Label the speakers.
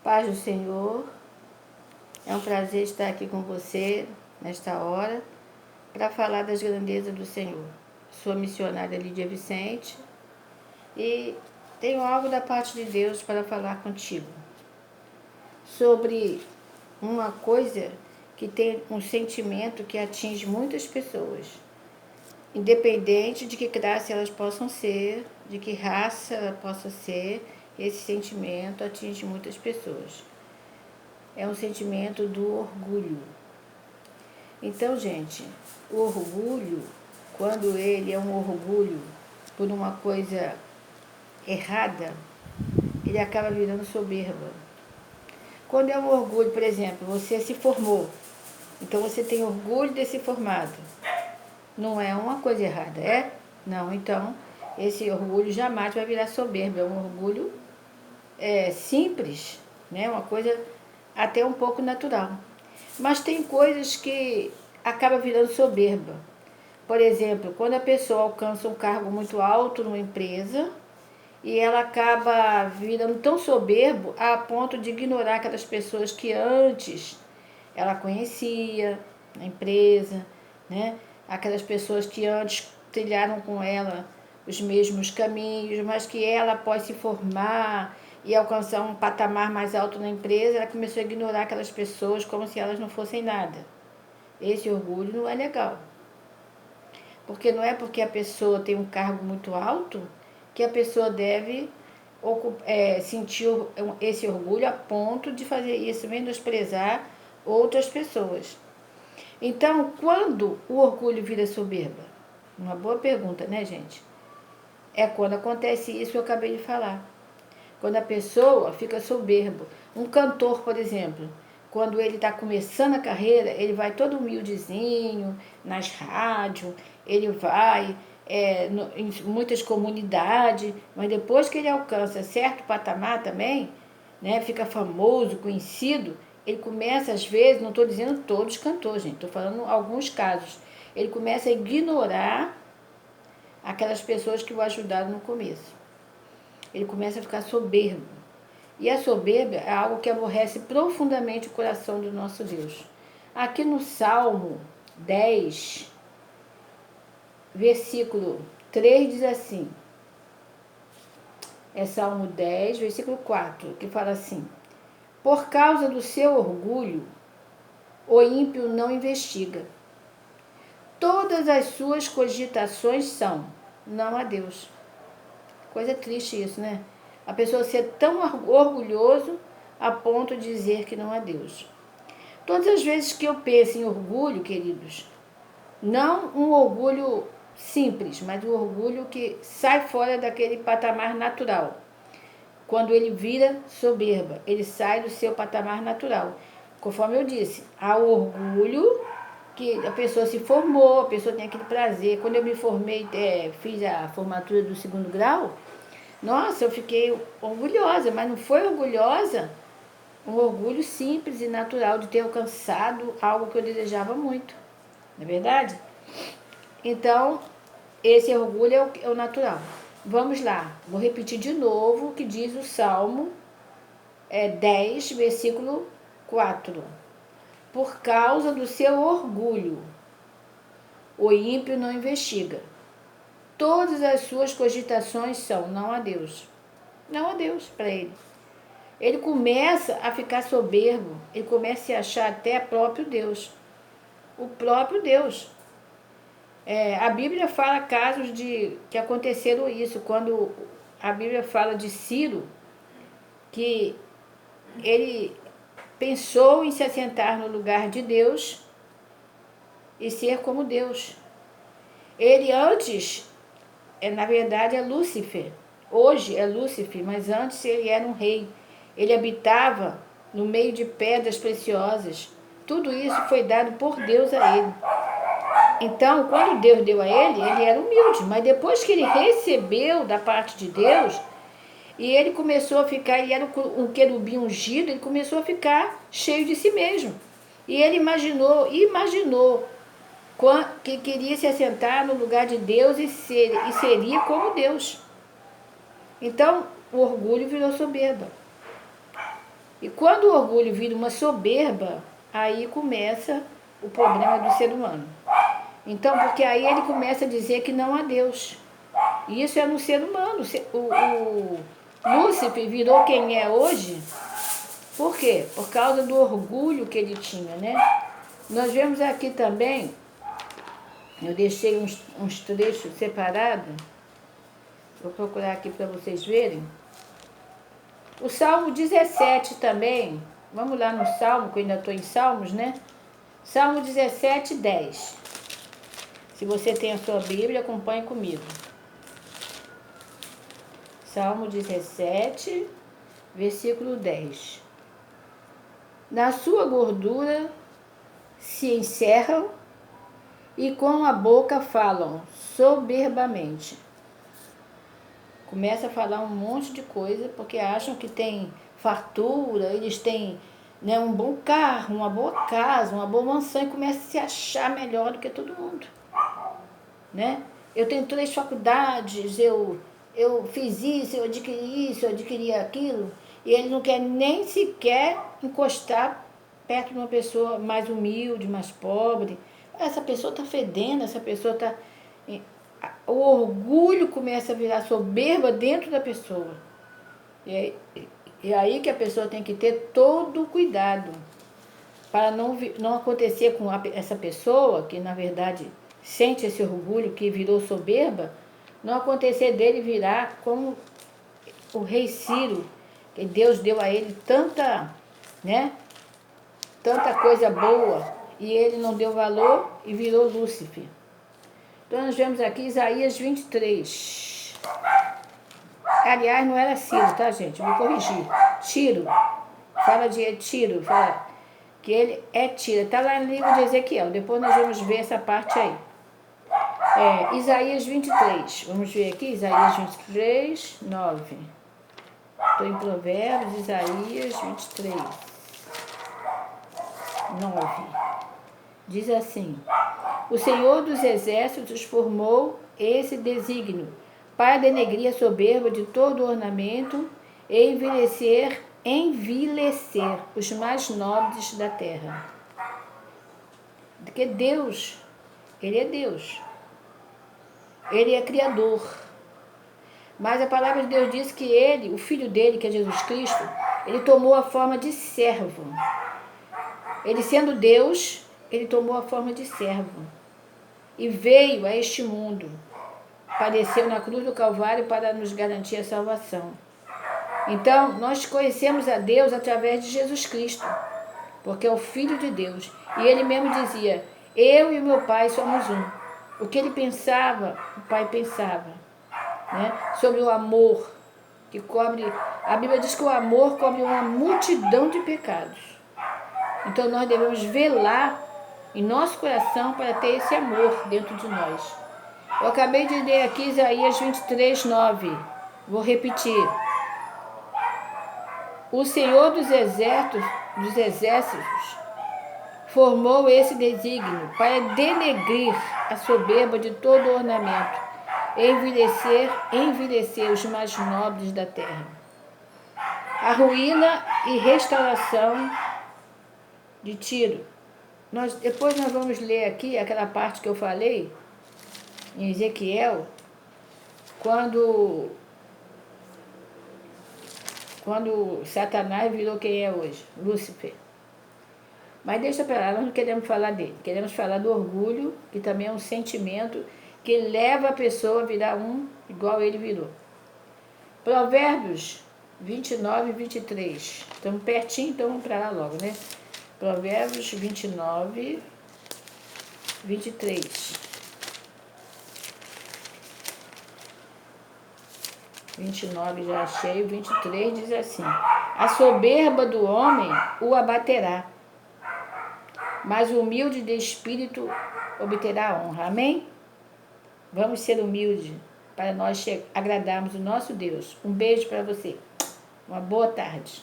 Speaker 1: Paz do Senhor, é um prazer estar aqui com você nesta hora para falar das grandezas do Senhor. Sou a missionária Lídia Vicente e tenho algo da parte de Deus para falar contigo sobre uma coisa que tem um sentimento que atinge muitas pessoas, independente de que classe elas possam ser, de que raça ela possa ser, esse sentimento atinge muitas pessoas. É um sentimento do orgulho. Então, gente, o orgulho, quando ele é um orgulho por uma coisa errada, ele acaba virando soberba. Quando é um orgulho, por exemplo, você se formou, então você tem orgulho de ser formado. Não é uma coisa errada, é? Não, então esse orgulho jamais vai virar soberba. É um orgulho simples, né? Uma coisa até um pouco natural. Mas tem coisas que acaba virando soberba. Por exemplo, quando a pessoa alcança um cargo muito alto numa empresa e ela acaba virando tão soberbo a ponto de ignorar aquelas pessoas que antes ela conhecia na empresa, né? Aquelas pessoas que antes trilharam com ela os mesmos caminhos, mas que ela, após se formar e alcançar um patamar mais alto na empresa, ela começou a ignorar aquelas pessoas como se elas não fossem nada. Esse orgulho não é legal. Porque não é porque a pessoa tem um cargo muito alto que a pessoa deve sentir esse orgulho a ponto de fazer isso, menosprezar outras pessoas. Então, quando o orgulho vira soberba? Uma boa pergunta, né, gente? É quando acontece isso que eu acabei de falar. Quando a pessoa fica soberbo. Um cantor, por exemplo, quando ele está começando a carreira, ele vai todo humildezinho, nas rádios, ele vai em muitas comunidades, mas depois que ele alcança certo patamar também, né, fica famoso, conhecido, ele começa às vezes, não estou dizendo todos os cantores, gente, estou falando alguns casos, ele começa a ignorar aquelas pessoas que o ajudaram no começo. Ele começa a ficar soberbo. E a soberba é algo que aborrece profundamente o coração do nosso Deus. Aqui no Salmo 10, versículo 3 diz assim, é Salmo 10, versículo 4, que fala assim: por causa do seu orgulho, o ímpio não investiga. Todas as suas cogitações são, não a Deus. Coisa triste isso, né? A pessoa ser tão orgulhoso a ponto de dizer que não há Deus. Todas as vezes que eu penso em orgulho, queridos, não um orgulho simples, mas um orgulho que sai fora daquele patamar natural. Quando ele vira soberba, ele sai do seu patamar natural. Conforme eu disse, há o orgulho que a pessoa se formou, a pessoa tem aquele prazer. Quando eu me formei, fiz a formatura do 2º grau, nossa, eu fiquei orgulhosa, mas não foi orgulhosa, um orgulho simples e natural de ter alcançado algo que eu desejava muito, não é verdade? Então, esse orgulho é o natural. Vamos lá, vou repetir de novo o que diz o Salmo 10, versículo 4. Por causa do seu orgulho, o ímpio não investiga. Todas as suas cogitações são não a Deus. Não a Deus para ele. Ele começa a ficar soberbo, ele começa a se achar até próprio Deus. O próprio Deus. A Bíblia fala casos que aconteceram isso, quando a Bíblia fala de Ciro, que ele pensou em se assentar no lugar de Deus e ser como Deus. Ele antes, na verdade, é Lúcifer. Hoje é Lúcifer, mas antes ele era um rei. Ele habitava no meio de pedras preciosas. Tudo isso foi dado por Deus a ele. Então, quando Deus deu a ele, ele era humilde. Mas depois que ele recebeu da parte de Deus, e ele começou a ficar, ele era um querubim ungido, ele começou a ficar cheio de si mesmo. E ele imaginou que queria se assentar no lugar de Deus e seria como Deus. Então, o orgulho virou soberba. E quando o orgulho vira uma soberba, aí começa o problema do ser humano. Então, porque aí ele começa a dizer que não há Deus. E isso é no ser humano. O Lúcifer virou quem é hoje. Por quê? Por causa do orgulho que ele tinha, né? Nós vemos aqui também, eu deixei uns trechos separados, vou procurar aqui para vocês verem. O Salmo 17 também, vamos lá no Salmo, que eu ainda estou em Salmos, né? Salmo 17, 10. Se você tem a sua Bíblia, acompanhe comigo. Salmo 17, versículo 10. Na sua gordura se encerram e com a boca falam soberbamente. Começa a falar um monte de coisa porque acham que tem fartura, eles têm, né, um bom carro, uma boa casa, uma boa mansão e começam a se achar melhor do que todo mundo, né? Eu tenho 3 faculdades, eu fiz isso, eu adquiri aquilo, e ele não quer nem sequer encostar perto de uma pessoa mais humilde, mais pobre. Essa pessoa está fedendo, essa pessoa está... O orgulho começa a virar soberba dentro da pessoa. E é aí que a pessoa tem que ter todo o cuidado para não acontecer com essa pessoa, que na verdade sente esse orgulho, que virou soberba, não acontecer dele virar como o rei Ciro, que Deus deu a ele tanta, né, tanta coisa boa, e ele não deu valor e virou Lúcifer. Então nós vemos aqui Isaías 23. Aliás, não era Ciro, tá, gente? Vou corrigir. Tiro. Fala de Tiro, fala que ele é Tiro. Está lá no livro de Ezequiel. Depois nós vamos ver essa parte aí. Isaías 23. Vamos ver aqui, Isaías 23, 9. Estou em Provérbios, Isaías 23, 9. Diz assim: o Senhor dos Exércitos formou esse desígnio para denegrir a soberba de todo ornamento e envilecer os mais nobres da terra. Porque Deus, Ele é Deus. Ele é Criador. Mas a palavra de Deus diz que Ele, o Filho dele, que é Jesus Cristo, Ele tomou a forma de servo. Ele sendo Deus, Ele tomou a forma de servo. E veio a este mundo. Padeceu na cruz do Calvário para nos garantir a salvação. Então, nós conhecemos a Deus através de Jesus Cristo, porque é o Filho de Deus. E Ele mesmo dizia, eu e o meu Pai somos um. O que Ele pensava, o Pai pensava, né? Sobre o amor, que cobre... A Bíblia diz que o amor cobre uma multidão de pecados. Então, nós devemos velar em nosso coração para ter esse amor dentro de nós. Eu acabei de ler aqui Isaías 23, 9. Vou repetir. O Senhor dos exércitos formou esse desígnio para denegrir a soberba de todo ornamento e envilecer os mais nobres da terra. A ruína e restauração de Tiro. Depois nós vamos ler aqui aquela parte que eu falei em Ezequiel, quando Satanás virou quem é hoje, Lúcifer. Mas deixa para lá, nós não queremos falar dele. Queremos falar do orgulho, que também é um sentimento que leva a pessoa a virar um igual ele virou. Provérbios 29 e 23. Estamos pertinho, então vamos para lá logo, né? Provérbios 29, 23. 29 já achei, 23 diz assim: a soberba do homem o abaterá, mas o humilde de espírito obterá a honra. Amém? Vamos ser humildes para nós agradarmos o nosso Deus. Um beijo para você. Uma boa tarde.